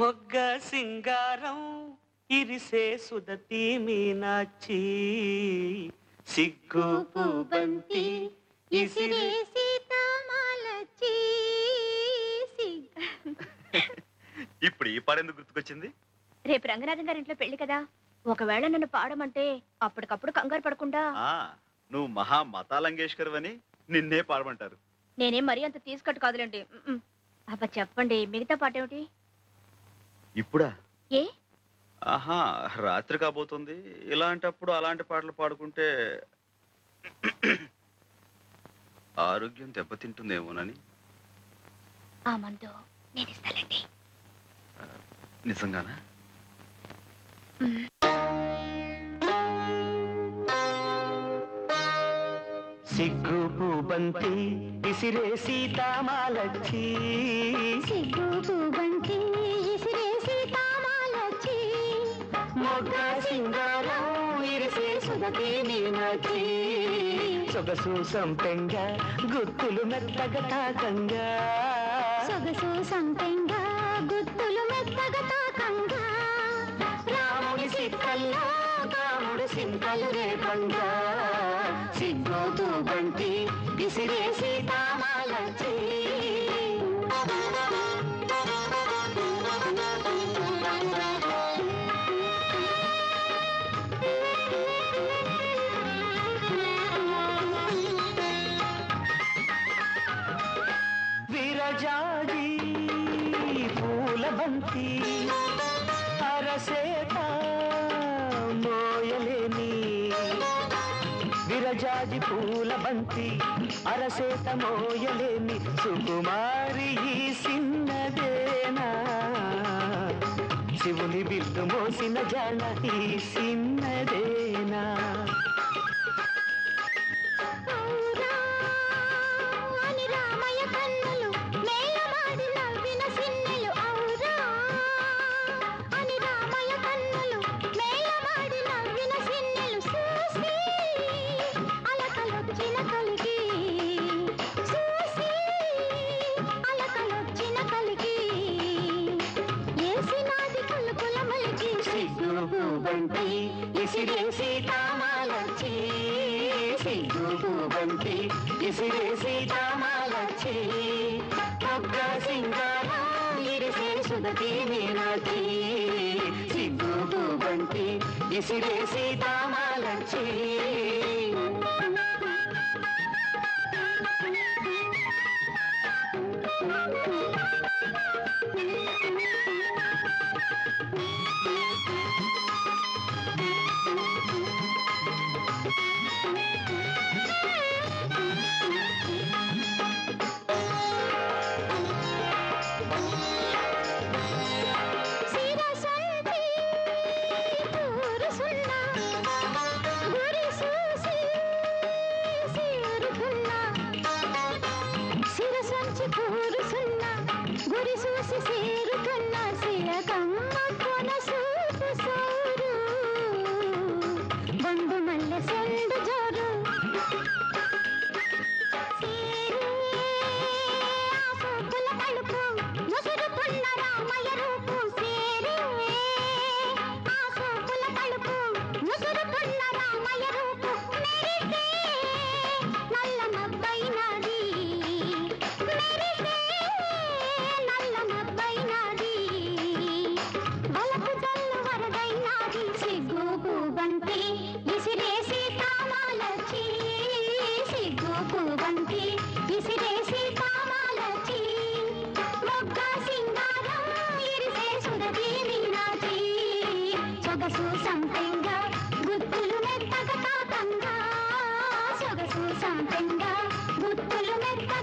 మొగ్గ సింగారం ఇరిసే సుదతి మీనాచి సిగ్గు పూబంతి ఇసిరే సీతామాలచి. ఇప్పుడు ఈ పాట ఎందుకు గుర్తుకొచ్చింది? రేపు రంగనాథం గారింట్లో పెళ్లి కదా, ఒకవేళ నన్ను పాడమంటే అప్పటికప్పుడు కంగారు పడకుండా. నువ్వు మహా మతాలంగేష్కర్ అని నిన్నే పాడమంటారు. నేనేం మరీ అంత తీసుకట్టు కాదులేండి. అబ్బా చెప్పండి, మిగతా పాట ఏమిటి? ఇప్పుడా? ఏ ఆహా, రాత్రి కాబోతుంది. ఇలాంటప్పుడు అలాంటి పాటలు పాడుకుంటే ఆరోగ్యం దెబ్బతింటుందేమోనని. ఆ మందు నేను ఇస్తానండి. నిజంగానా? సిగ్గు పూబంతి ఇసిరే సీతామాలచి. సిగ్గు పూబంతి ఇసిరే సీతామాలచి. మొగ్గ సింగారం ఇరిసే సుదతి మీనాచి సొగసు సంపెంగా గుత్తులు మెత్తగా తాకంగా. సొగసు సంపెంగా గుత్తులు మెత్తగా తాకంగా. రాముడి సిక్కల్లో కాముడు సింతలు రేపంగా. సిగ్గు పూబంతి ఇసిరే సీతామాలచి. విరజాజి పూల బంతి అరసేత మోయలేని. విరజాజి పూల బంతి అరసేత మోయలేని సుకుమారి ఈ సిన్నదేనా. శివుని బిల్లు మోసిన జాన ఈ సిన్నదేనా. పూబంతి ఇసిరే సీతామాలచి. సిగ్గు పూబంతి ఇసిరే సీతామాలచి. మొగ్గ సింగారం ఇరిసే సుదతి మీనాచి. సిగ్గు పూబంతి ఇసిరే సీతామాలచి. సొగసు సంపెంగా గుత్తులు మెత్తగా తాకంగా. సొగసు సంపెంగా గుత్తులు మెత్తగా